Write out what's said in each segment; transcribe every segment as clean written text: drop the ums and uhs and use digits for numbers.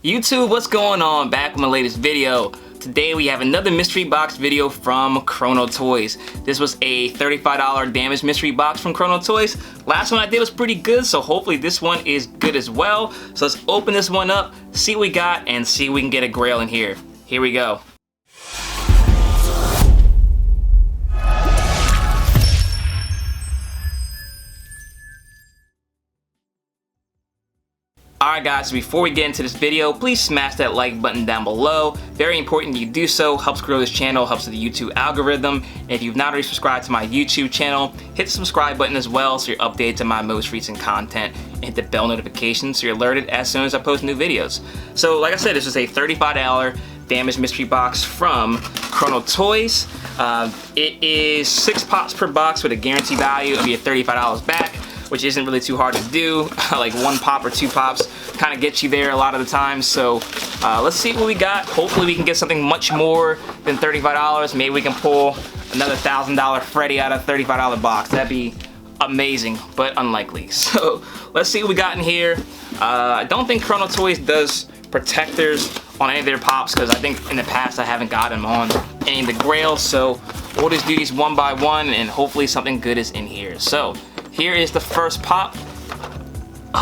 YouTube, what's going on? Back with my latest video. Today we have another mystery box video from Chrono Toys. This was a $35 damaged mystery box from Chrono Toys. Last one I did was pretty good, so hopefully this one is good as well. So let's open this one up, see what we got, and see if we can get a grail in here. Here we go. Alright guys, so before we get into this video, please smash that like button down below. Very important you do so, helps grow this channel, helps with the YouTube algorithm. And if you've not already subscribed to my YouTube channel, hit the subscribe button as well so you're updated to my most recent content. And hit the bell notification so you're alerted as soon as I post new videos. So like I said, this is a $35 damaged mystery box from Chrono Toys. It is 6 pops per box with a guarantee value of your $35 back, which isn't really too hard to do. Like 1 pop or 2 pops kind of get you there a lot of the time. So let's see what we got. Hopefully we can get something much more than $35. Maybe we can pull another $1,000 Freddy out of a $35 box. That'd be amazing, but unlikely. So let's see what we got in here. I don't think Chrono Toys does protectors on any of their pops, because I think in the past I haven't got them on any of the grails. So we'll just do these one by one and hopefully something good is in here. So here is the first pop.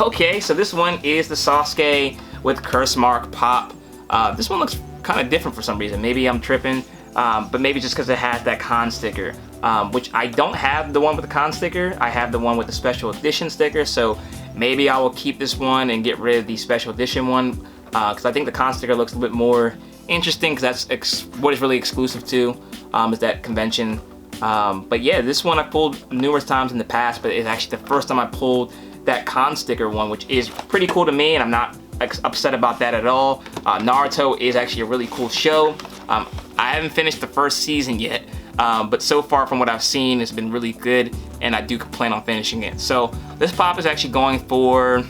Okay, so this one is the Sasuke with curse mark pop. This one looks kind of different for some reason. Maybe I'm tripping, but maybe just because it has that con sticker, which I don't have the one with the con sticker. I have the one with the special edition sticker, so maybe I will keep this one and get rid of the special edition one, because I think the con sticker looks a bit more interesting, because that's what it's really exclusive to, is that convention. But yeah, this one I pulled numerous times in the past, but it's actually the first time I pulled that con sticker one, which is pretty cool to me, and I'm not upset about that at all. Naruto is actually a really cool show. I haven't finished the first season yet, but so far from what I've seen, it's been really good, and I do plan on finishing it. So this pop is actually going for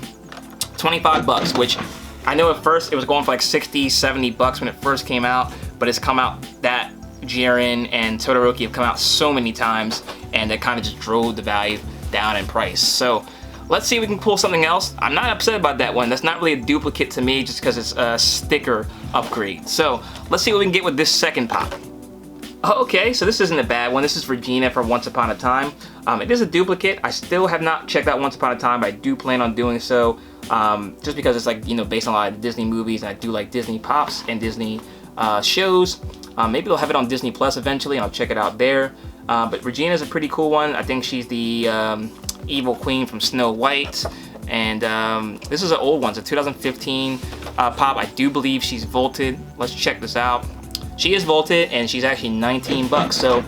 25 bucks, which I know at first it was going for like 60, 70 bucks when it first came out, but it's come out that Jiren and Todoroki have come out so many times, and that kind of just drove the value down in price. So let's see if we can pull something else. I'm not upset about that one. That's not really a duplicate to me, just because it's a sticker upgrade. So let's see what we can get with this second pop. Okay, so this isn't a bad one. This is Regina from Once Upon a Time. It is a duplicate. I still have not checked out Once Upon a Time, but I do plan on doing so, just because it's like, you know, based on a lot of Disney movies, and I do like Disney Pops and Disney shows. Maybe they'll have it on Disney Plus eventually, and I'll check it out there. But Regina's a pretty cool one. I think she's the evil queen from Snow White. And this is an old one. It's a 2015 pop. I do believe she's vaulted. Let's check this out. She is vaulted, and she's actually 19 bucks. So,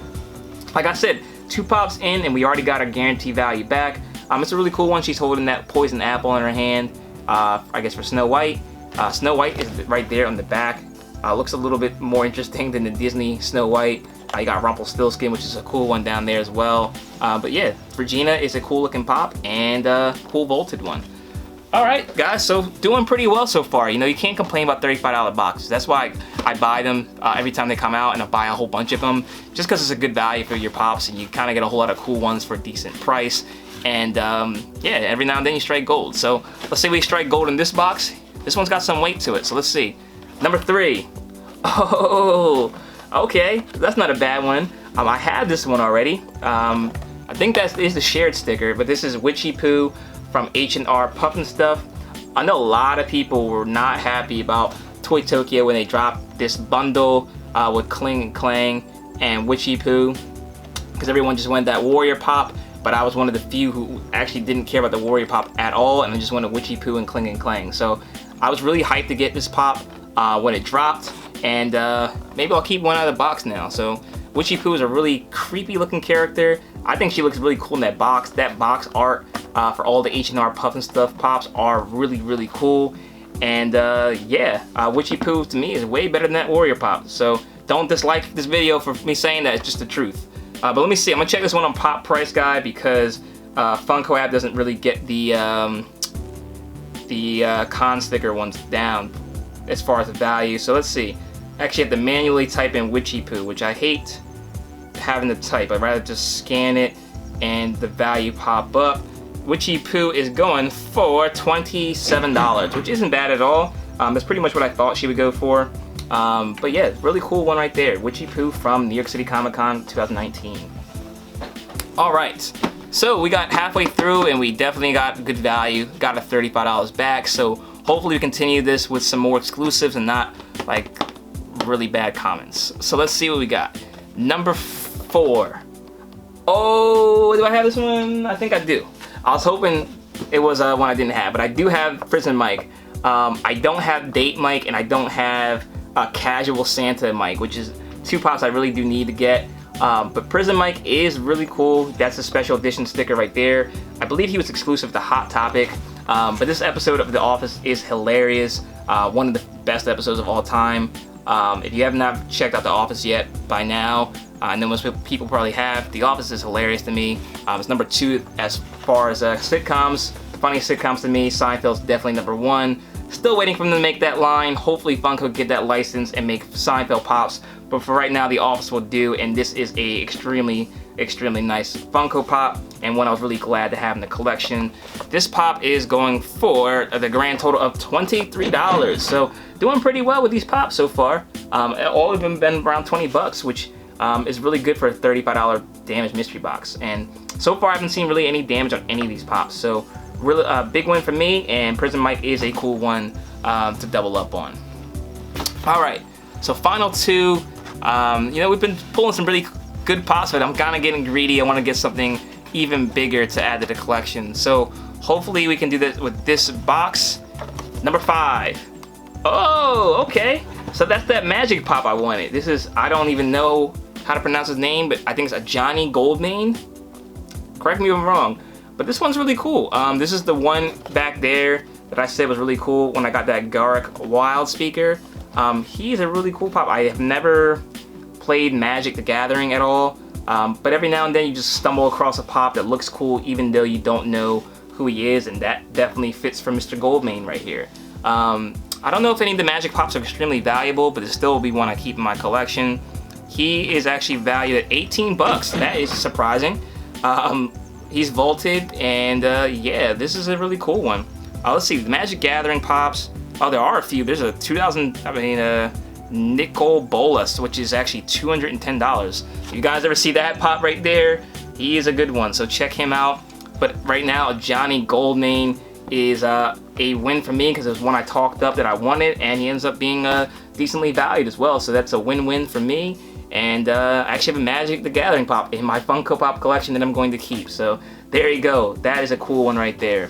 like I said, 2 pops in, and we already got our guarantee value back. It's a really cool one. She's holding that poison apple in her hand, I guess for Snow White. Snow White is right there on the back. Looks a little bit more interesting than the Disney Snow White. You got Rumpelstiltskin, which is a cool one down there as well. But yeah, Regina is a cool looking pop, and cool vaulted one. Alright guys, so doing pretty well so far. You know, you can't complain about $35 boxes. That's why I buy them every time they come out, and I buy a whole bunch of them, just because it's a good value for your pops, and you kind of get a whole lot of cool ones for a decent price. And yeah, every now and then you strike gold. So let's say we strike gold in this box. This one's got some weight to it, so let's see. Number 3. Oh, okay, that's not a bad one. I had this one already. I think that is the shared sticker, but this is Witchy Poo from H&R Puff and Stuff. I know a lot of people were not happy about Toy Tokyo when they dropped this bundle with Kling and Clang and Witchy Poo, because everyone just wanted that Warrior Pop, but I was one of the few who actually didn't care about the Warrior Pop at all, and I just wanted Witchy Poo and Kling and Clang. So I was really hyped to get this pop when it dropped, and maybe I'll keep one out of the box now. So Witchy Poo is a really creepy looking character. I think she looks really cool in that box. That box art for all the H&R Puff and Stuff pops are really, really cool. And yeah, Witchy Poo to me is way better than that Warrior Pop. So don't dislike this video for me saying that, it's just the truth. But let me see, I'm gonna check this one on Pop Price Guide, because Funko app doesn't really get the con sticker ones down as far as the value. So let's see. Actually have to manually type in Witchy Poo, which I hate having to type. I'd rather just scan it and the value pop up. Witchy Poo is going for $27, which isn't bad at all. That's pretty much what I thought she would go for. But yeah, really cool one right there. Witchy Poo from New York City Comic Con 2019. Alright, so we got halfway through and we definitely got good value. Got a $35 back, so hopefully we continue this with some more exclusives and not like really bad comments. So let's see what we got. Number 4. Oh, do I have this one? I think I do. I was hoping it was one I didn't have, but I do have Prison Mike. I don't have Date Mike, and I don't have Casual Santa Mike, which is 2 pops I really do need to get. But Prison Mike is really cool. That's a special edition sticker right there. I believe he was exclusive to Hot Topic. But this episode of The Office is hilarious. One of the best episodes of all time. If you have not checked out The Office yet by now, I know most people probably have. The Office is hilarious to me. It's number 2 as far as sitcoms, funniest sitcoms to me. Seinfeld's definitely number 1. Still waiting for them to make that line. Hopefully Funko get that license and make Seinfeld Pops. But for right now, The Office will do, and this is a extremely nice Funko Pop, and one I was really glad to have in the collection. This pop is going for the grand total of $23. So doing pretty well with these pops so far. All of them been around 20 bucks, which is really good for a $35 damaged mystery box. And so far I haven't seen really any damage on any of these pops. So really big win for me, and Prison Mike is a cool one to double up on. Alright, so final 2. You know, we've been pulling some really good pops, but I'm kind of getting greedy. I want to get something even bigger to add to the collection. So hopefully we can do this with this box. Number 5. Oh, okay. So that's that magic pop I wanted. This is, I don't even know how to pronounce his name, but I think it's a Johnny Goldmane. Correct me if I'm wrong. But this one's really cool. This is the one back there that I said was really cool when I got that Garrick Wild speaker. He's a really cool pop. I have never played Magic the Gathering at all, but every now and then you just stumble across a pop that looks cool even though you don't know who he is, and that definitely fits for Mr. Goldmane right here. I don't know if any of the Magic pops are extremely valuable, but it still will be one I keep in my collection. He is actually valued at 18 bucks. That is surprising. He's vaulted, and yeah, this is a really cool one. Let's see, the Magic Gathering pops. Oh, there are a few. There's a Nicol Bolas, which is actually $210. You guys ever see that pop right there? He is a good one, so check him out. But right now, Johnny Goldmane is a win for me because it was one I talked up that I wanted, and he ends up being decently valued as well. So that's a win-win for me. And I actually have a Magic the Gathering pop in my Funko Pop collection that I'm going to keep. So there you go. That is a cool one right there.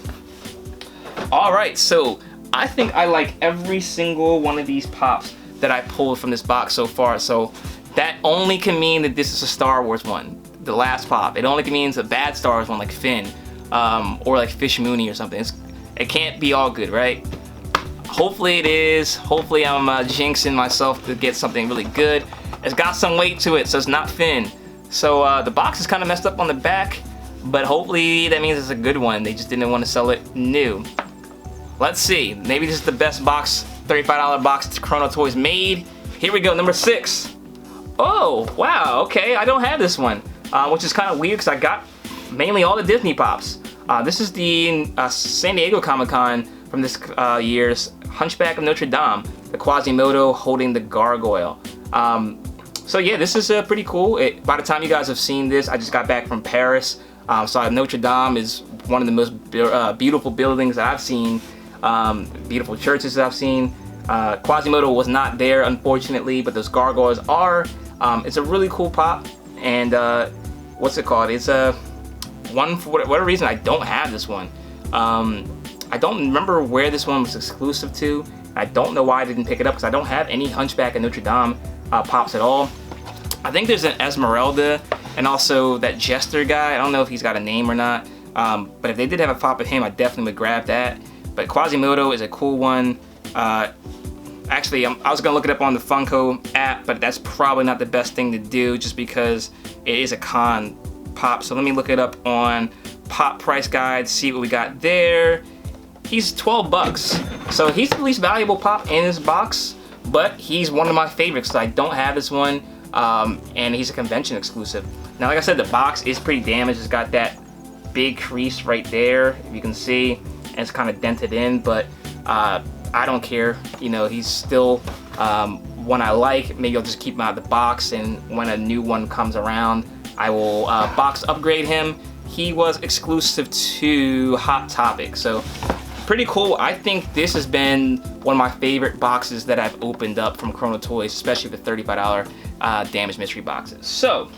Alright, so I think I like every single one of these pops that I pulled from this box so far. So that only can mean that this is a Star Wars one, the last pop. It only means a bad Star Wars one like Finn, or like Fish Mooney or something. It can't be all good, right? Hopefully it is. Hopefully I'm jinxing myself to get something really good. It's got some weight to it, so it's not Finn. So the box is kind of messed up on the back, but hopefully that means it's a good one. They just didn't want to sell it new. Let's see. Maybe this is the best box, $35 box Chrono Toys made. Here we go, number 6. Oh, wow, okay, I don't have this one, which is kind of weird because I got mainly all the Disney pops. This is the San Diego Comic Con from this year's Hunchback of Notre Dame, the Quasimodo holding the gargoyle. So yeah, this is pretty cool. By the time you guys have seen this, I just got back from Paris. So Notre Dame is one of the most beautiful buildings that I've seen, beautiful churches that I've seen. Quasimodo was not there, unfortunately, but those gargoyles are. It's a really cool pop, and what's it called? It's one, for whatever reason, I don't have this one. I don't remember where this one was exclusive to. I don't know why I didn't pick it up because I don't have any Hunchback of Notre Dame pops at all. I think there's an Esmeralda and also that Jester guy. I don't know if he's got a name or not, but if they did have a pop of him, I definitely would grab that. But Quasimodo is a cool one. Actually, I was gonna look it up on the Funko app, but that's probably not the best thing to do just because it is a con pop. So let me look it up on Pop Price Guide, see what we got there. He's 12 bucks. So he's the least valuable pop in this box, but he's one of my favorites. So I don't have this one, and he's a convention exclusive. Now, like I said, the box is pretty damaged. It's got that big crease right there, if you can see, and it's kind of dented in, but I don't care. You know, he's still one I like. Maybe I'll just keep him out of the box, and when a new one comes around, I will box upgrade him. He was exclusive to Hot Topic, so pretty cool. I think this has been one of my favorite boxes that I've opened up from Chrono Toys, especially the $35 Damage Mystery boxes. So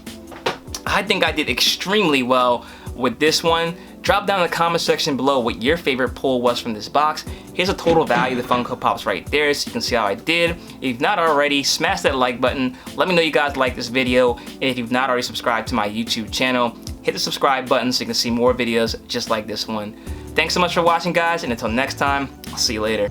I think I did extremely well with this one. Drop down in the comment section below what your favorite pull was from this box. Here's a total value of the Funko Pops right there, so you can see how I did. If you've not already, smash that like button. Let me know you guys like this video, and if you've not already subscribed to my YouTube channel, hit the subscribe button so you can see more videos just like this one. Thanks so much for watching, guys, and until next time, I'll see you later.